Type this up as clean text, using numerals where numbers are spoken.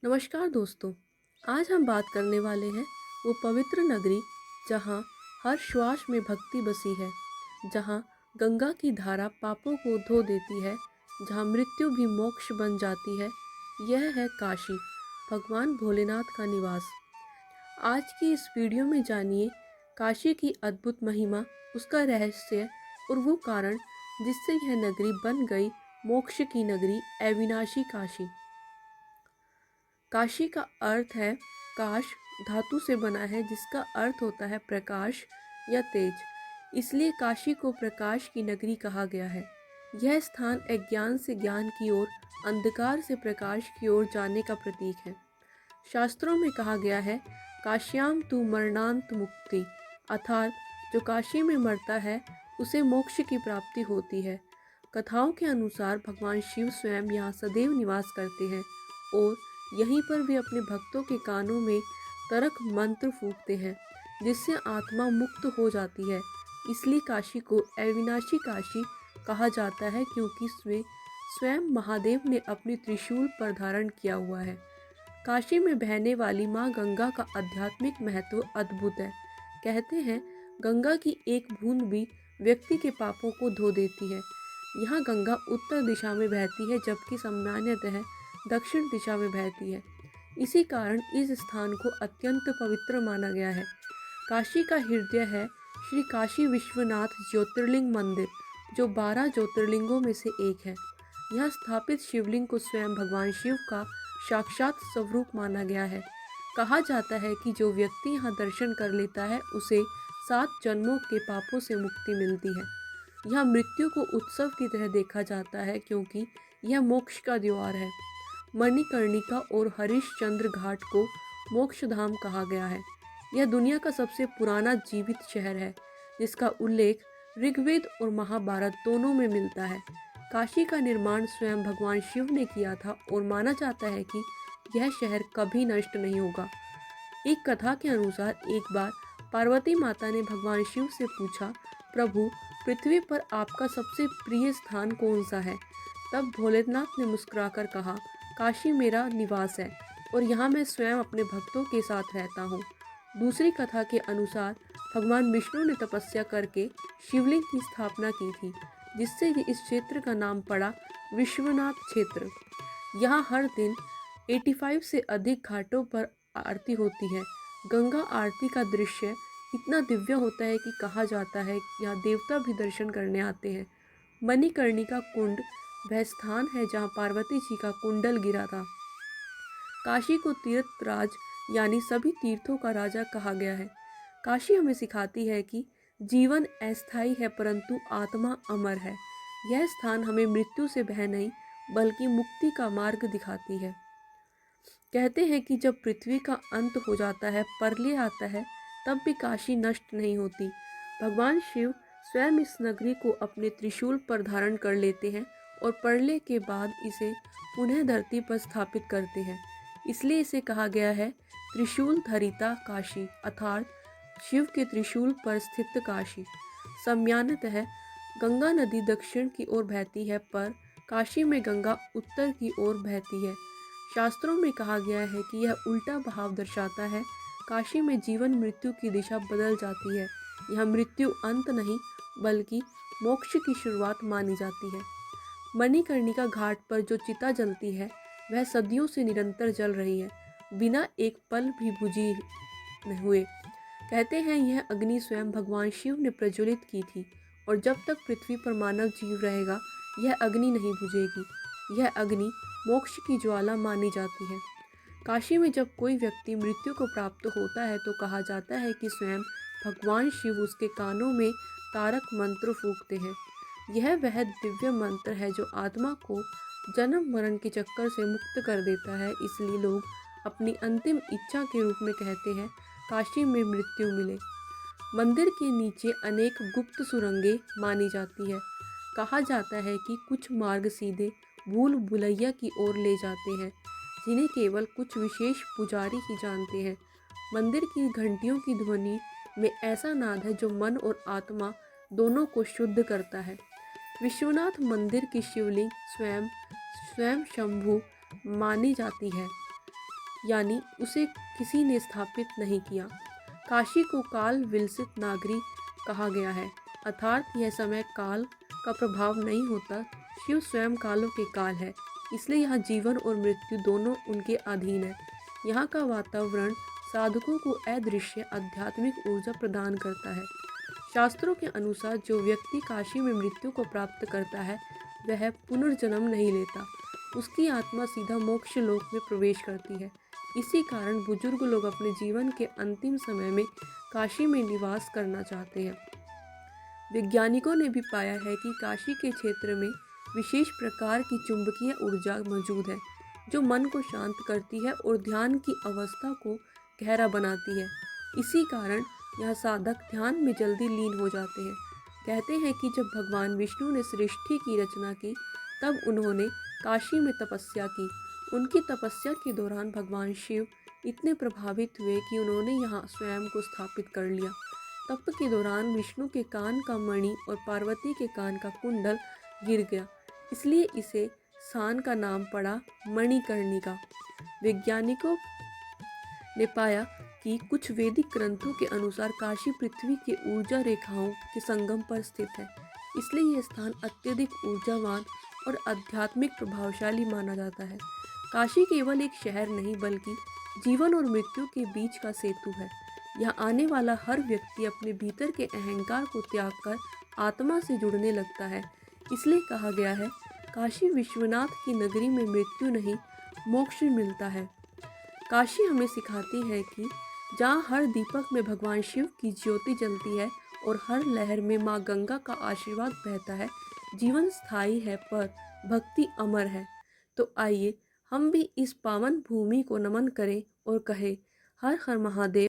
नमस्कार दोस्तों। आज हम बात करने वाले हैं वो पवित्र नगरी जहाँ हर श्वास में भक्ति बसी है, जहाँ गंगा की धारा पापों को धो देती है, जहाँ मृत्यु भी मोक्ष बन जाती है। यह है काशी, भगवान भोलेनाथ का निवास। आज की इस वीडियो में जानिए काशी की अद्भुत महिमा, उसका रहस्य और वो कारण जिससे यह नगरी बन गई मोक्ष की नगरी, अविनाशी काशी। काशी का अर्थ है काश, धातु से बना है जिसका अर्थ होता है प्रकाश या तेज। इसलिए काशी को प्रकाश की नगरी कहा गया है। यह स्थान अज्ञान से ज्ञान की ओर, अंधकार से प्रकाश की ओर जाने का प्रतीक है। शास्त्रों में कहा गया है, काश्याम तु मरणांत मुक्ति, अर्थात जो काशी में मरता है उसे मोक्ष की प्राप्ति होती है। कथाओं के अनुसार भगवान शिव स्वयं यहाँ सदैव निवास करते हैं और यहीं पर वे अपने भक्तों के कानों में तरक मंत्र फूंकते हैं, जिससे आत्मा मुक्त हो जाती है। इसलिए काशी को अविनाशी काशी कहा जाता है, क्योंकि स्वयं महादेव ने अपनी त्रिशूल पर धारण किया हुआ है। काशी में बहने वाली माँ गंगा का आध्यात्मिक महत्व अद्भुत है। कहते हैं गंगा की एक बूंद भी व्यक्ति के पापों को धो देती है। यहाँ गंगा उत्तर दिशा में बहती है, जबकि सामान्यतः दक्षिण दिशा में बहती है। इसी कारण इस स्थान को अत्यंत पवित्र माना गया है। काशी का हृदय है श्री काशी विश्वनाथ ज्योतिर्लिंग मंदिर, जो 12 ज्योतिर्लिंगों में से एक है। यहाँ स्थापित शिवलिंग को स्वयं भगवान शिव का साक्षात स्वरूप माना गया है। कहा जाता है कि जो व्यक्ति यहाँ दर्शन कर लेता है उसे 7 जन्मों के पापों से मुक्ति मिलती है। यहाँ मृत्यु को उत्सव की तरह देखा जाता है, क्योंकि यह मोक्ष का द्वार है। मणिकर्णिका और हरिश्चंद्र घाट को मोक्ष धाम कहा गया है। यह दुनिया का सबसे पुराना जीवित शहर है, जिसका उल्लेख ऋग्वेद और महाभारत दोनों में मिलता है। काशी का निर्माण स्वयं भगवान शिव ने किया था और माना जाता है कि यह शहर कभी नष्ट नहीं होगा। एक कथा के अनुसार एक बार पार्वती माता ने भगवान शिव से पूछा, प्रभु, पृथ्वी पर आपका सबसे प्रिय स्थान कौन सा है? तब भोलेनाथ ने मुस्कुराकर कहा, काशी मेरा निवास है और यहाँ मैं स्वयं अपने भक्तों के साथ रहता हूँ। दूसरी कथा के अनुसार भगवान विष्णु ने तपस्या करके शिवलिंग की स्थापना की थी, जिससे इस क्षेत्र का नाम पड़ा विश्वनाथ क्षेत्र। यहाँ हर दिन 85 से अधिक घाटों पर आरती होती है। गंगा आरती का दृश्य इतना दिव्य होता है कि कहा जाता है यहाँ देवता भी दर्शन करने आते हैं। मणिकर्णिका कुंड वह स्थान है जहाँ पार्वती जी का कुंडल गिरा था। काशी को तीर्थ राज यानी सभी तीर्थों का राजा कहा गया है। काशी हमें सिखाती है कि जीवन अस्थायी है, परंतु आत्मा अमर है। यह स्थान हमें मृत्यु से भय नहीं, बल्कि मुक्ति का मार्ग दिखाती है। कहते हैं कि जब पृथ्वी का अंत हो जाता है, प्रलय आता है, तब भी काशी नष्ट नहीं होती। भगवान शिव स्वयं इस नगरी को अपने त्रिशूल पर धारण कर लेते हैं और प्रलय के बाद इसे पुनः धरती पर स्थापित करते हैं। इसलिए इसे कहा गया है त्रिशूल धरिता काशी, अर्थात शिव के त्रिशूल पर स्थित काशी। सामान्यतः गंगा नदी दक्षिण की ओर बहती है, पर काशी में गंगा उत्तर की ओर बहती है। शास्त्रों में कहा गया है कि यह उल्टा बहाव दर्शाता है। काशी में जीवन मृत्यु की दिशा बदल जाती है। यह मृत्यु अंत नहीं, बल्कि मोक्ष की शुरुआत मानी जाती है। मणिकर्णिका घाट पर जो चिता जलती है, वह सदियों से निरंतर जल रही है, बिना एक पल भी बुझी हुए। कहते हैं यह अग्नि स्वयं भगवान शिव ने प्रज्वलित की थी और जब तक पृथ्वी पर मानव जीव रहेगा, यह अग्नि नहीं बुझेगी। यह अग्नि मोक्ष की ज्वाला मानी जाती है। काशी में जब कोई व्यक्ति मृत्यु को प्राप्त होता है तो कहा जाता है कि स्वयं भगवान शिव उसके कानों में तारक मंत्र फूंकते हैं। यह वह दिव्य मंत्र है जो आत्मा को जन्म मरण के चक्कर से मुक्त कर देता है। इसलिए लोग अपनी अंतिम इच्छा के रूप में कहते हैं, काशी में मृत्यु मिले। मंदिर के नीचे अनेक गुप्त सुरंगें मानी जाती है। कहा जाता है कि कुछ मार्ग सीधे भूल भुलैया की ओर ले जाते हैं, जिन्हें केवल कुछ विशेष पुजारी ही जानते हैं। मंदिर की घंटियों की ध्वनि में ऐसा नाद है जो मन और आत्मा दोनों को शुद्ध करता है। विश्वनाथ मंदिर की शिवलिंग स्वयं स्वयं शंभु मानी जाती है। यानी उसे किसी ने स्थापित नहीं किया। काशी को काल विलसित नागरी कहा गया है, अर्थात यह समय काल का प्रभाव नहीं होता। शिव स्वयं कालों के काल है, इसलिए यहाँ जीवन और मृत्यु दोनों उनके अधीन है। यहाँ का वातावरण साधकों को अदृश्य आध्यात्मिक ऊर्जा प्रदान करता है। शास्त्रों के अनुसार जो व्यक्ति काशी में मृत्यु को प्राप्त करता है वह पुनर्जन्म नहीं लेता, उसकी आत्मा सीधा मोक्ष लोक में प्रवेश करती है। इसी कारण बुजुर्ग लोग अपने जीवन के अंतिम समय में काशी में निवास करना चाहते हैं। वैज्ञानिकों ने भी पाया है कि काशी के क्षेत्र में विशेष प्रकार की चुंबकीय ऊर्जा मौजूद है जो मन को शांत करती है और ध्यान की अवस्था को गहरा बनाती है। इसी कारण यह साधक ध्यान में जल्दी लीन हो जाते हैं। कहते हैं कि जब भगवान विष्णु ने सृष्टि की रचना की तब उन्होंने काशी में तपस्या की। उनकी तपस्या के दौरान भगवान शिव इतने प्रभावित हुए कि उन्होंने यहाँ स्वयं को स्थापित कर लिया। तप के दौरान विष्णु के कान का मणि और पार्वती के कान का कुंडल गिर गया, इसलिए इसे स्थान का नाम पड़ा मणिकर्णिका। वैज्ञानिकों ने पाया कि कुछ वैदिक ग्रंथों के अनुसार काशी पृथ्वी के ऊर्जा रेखाओं के संगम पर स्थित है, इसलिए यह स्थान अत्यधिक ऊर्जावान और आध्यात्मिक प्रभावशाली माना जाता है। काशी केवल एक शहर नहीं बल्कि जीवन और मृत्यु के बीच का सेतु है। यहाँ आने वाला हर व्यक्ति अपने भीतर के अहंकार को त्याग कर आत्मा से जुड़ने लगता है। इसलिए कहा गया है, काशी विश्वनाथ की नगरी में मृत्यु नहीं, मोक्ष मिलता है। काशी हमें सिखाती है कि जहाँ हर दीपक में भगवान शिव की ज्योति जलती है और हर लहर में माँ गंगा का आशीर्वाद बहता है, जीवन स्थायी है पर भक्ति अमर है। तो आइए हम भी इस पावन भूमि को नमन करें और कहें, हर हर महादेव।